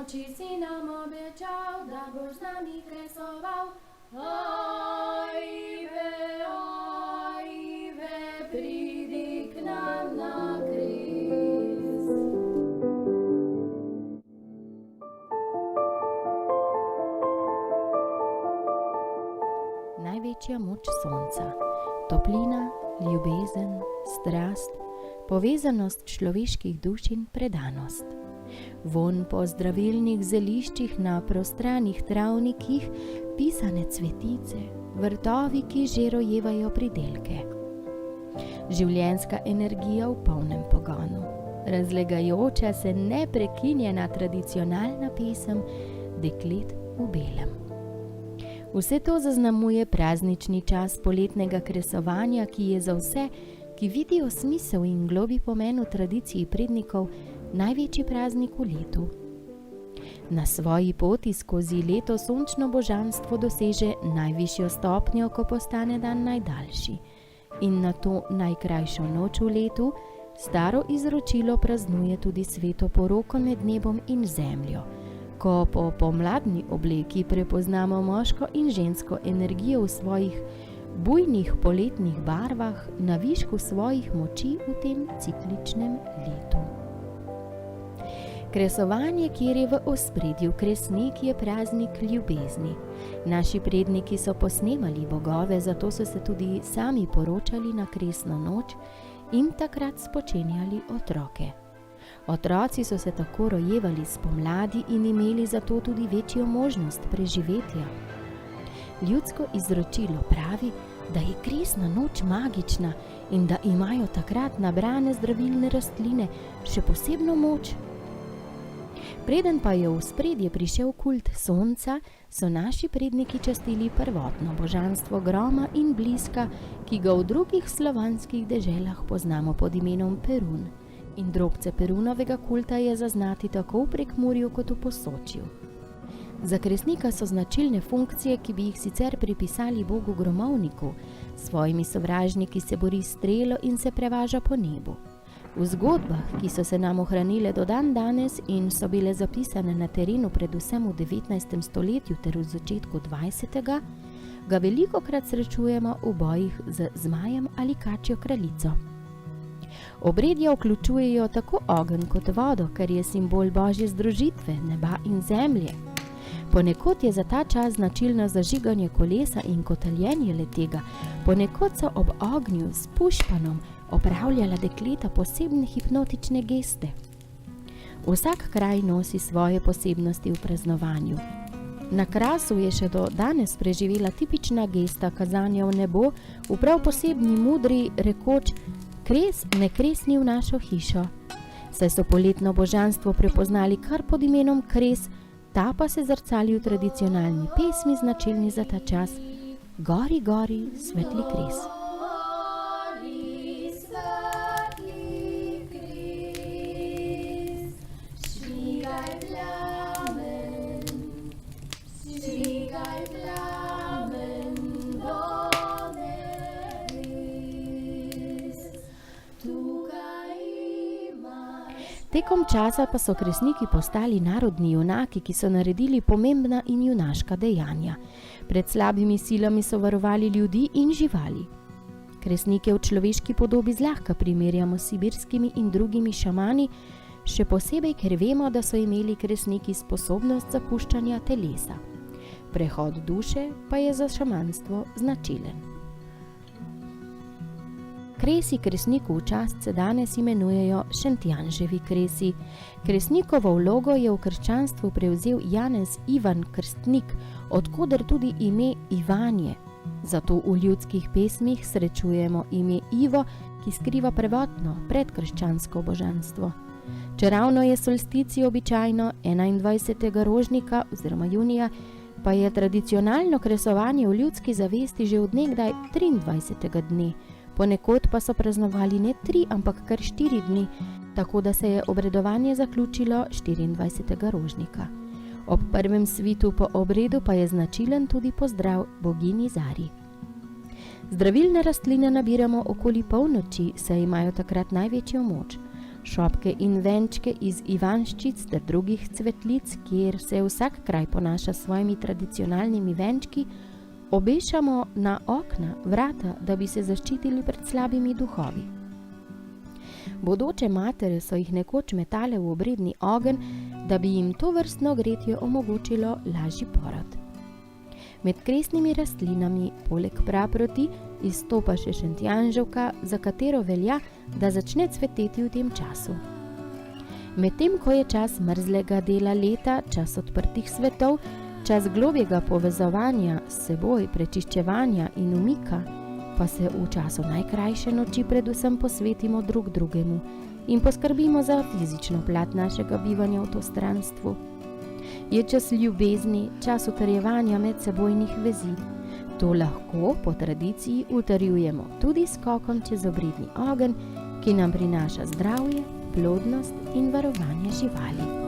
noči si nam običal, da boš z nami kresoval. Ajve, pridi k nam na kris. Največja moč sonca, toplina, ljubezen, strast, povezanost človeških duš in predanost. Vonj po zdravilnih zeliščih na prostranih travnikih, pisane cvetice, vrtovi, ki že rojevajo pridelke. Življenjska energija v polnem pogonu, razlegajoča se neprekinjena tradicionalna pesem Deklet v belem. Vse to zaznamuje praznični čas poletnega kresovanja, ki je za vse, ki vidijo smisel in globlji pomen v tradiciji prednikov, največji praznik v letu. Na svoji poti skozi leto sončno božanstvo doseže najvišjo stopnjo, ko postane dan najdaljši. In na to najkrajšo noč v letu staro izročilo praznuje tudi sveto poroko med nebom in zemljo, ko po pomladni obleki prepoznamo moško in žensko energijo v svojih bujnih poletnih barvah na višku svojih moči v tem cikličnem letu. Kresovanje, kjer je v ospredju kresnik, je praznik ljubezni. Naši predniki so posnemali bogove, zato so se tudi sami poročali na kresno noč in takrat spočenjali otroke. Otroci so se tako rojevali spomladi in imeli zato tudi večjo možnost preživetja. Ljudsko izročilo pravi, da je kresna noč magična in da imajo takrat nabrane zdravilne rastline še posebno moč. Preden pa je v ospredje prišel kult sonca, so naši predniki častili prvotno božanstvo groma in bliska, ki ga v drugih slovanskih deželah poznamo pod imenom Perun. In drobce Perunovega kulta je zaznati tako v Prekmurju kot v Posočju. Za kresnika so značilne funkcije, ki bi jih sicer pripisali bogu gromovniku, s svojimi sovražniki se bori strelo in se prevaža po nebu. V zgodbah, ki so se nam ohranile do dan danes in so bile zapisane na terenu predvsem v 19. stoletju ter v začetku 20. ga velikokrat srečujemo v bojih z zmajem ali kačjo kraljico. Obredja vključujejo tako ogenj kot vodo, ker je simbol božje združitve, neba in zemlje. Ponekod je za ta čas značilno zažiganje kolesa in kotaljenje letega, ponekod so ob ognju s pušpanom opravljala dekleta posebne hipnotične geste. Vsak kraj nosi svoje posebnosti v praznovanju. Na Krasu je še do danes preživela tipična gesta kazanja v nebo v prav posebni modri, rekoč: "Kres ne kresni v našo hišo." Saj so poletno božanstvo prepoznali kar pod imenom Kres, ta pa se zrcali v tradicionalni pesmi značilni za ta čas: "Gori, gori, svetli kres." Tekom časa pa so kresniki postali narodni junaki, ki so naredili pomembna in junaška dejanja. Pred slabimi silami so varovali ljudi in živali. Kresnike v človeški podobi zlahka primerjamo s sibirskimi in drugimi šamani, še posebej, ker vemo, da so imeli kresniki sposobnost zapuščanja telesa. Prehod duše pa je za šamanstvo značilen. Kresi kresniku v čast se danes imenujejo Šentjanževi kresi. Kresnikovo vlogo je v krščanstvu prevzel Janez Ivan Krstnik, od koder tudi ime Ivanje. Zato v ljudskih pesmih srečujemo ime Ivo, ki skriva prvotno predkrščansko božanstvo. Čeravno je solsticij običajno 21. rožnika oziroma junija, pa je tradicionalno kresovanje v ljudski zavesti že od nekdaj 23. dne. Ponekod pa so praznovali ne 3, ampak kar 4 dni, tako da se je obredovanje zaključilo 24. rožnika. Ob prvem svitu po obredu pa je značilen tudi pozdrav bogini Zari. Zdravilne rastline nabiramo okoli polnoči, saj imajo takrat največjo moč. šopke in venčke iz ivanščic ter drugih cvetlic, kjer se vsak kraj ponaša s svojimi tradicionalnimi venčki, obešamo na okna, vrata, da bi se zaščitili pred slabimi duhovi. Bodoče matere so jih nekoč metale v obredni ogenj, da bi jim to vrstno gretje omogočilo lažji porod. Med kresnimi rastlinami, poleg praproti, izstopa še šentjanževka, za katero velja, da začne cveteti v tem času. Medtem ko je čas mrzlega dela leta, čas odprtih svetov, čas globjega povezovanja s seboj, prečiščevanja in umika, pa se v času najkrajše noči predvsem posvetimo drug drugemu in poskrbimo za fizično plat našega bivanja v to stranstvu. Je čas ljubezni, čas utrjevanja medsebojnih vezi. To lahko po tradiciji utrjujemo tudi s skokom čez obredni ogenj, ki nam prinaša zdravje, plodnost in varovanje živali.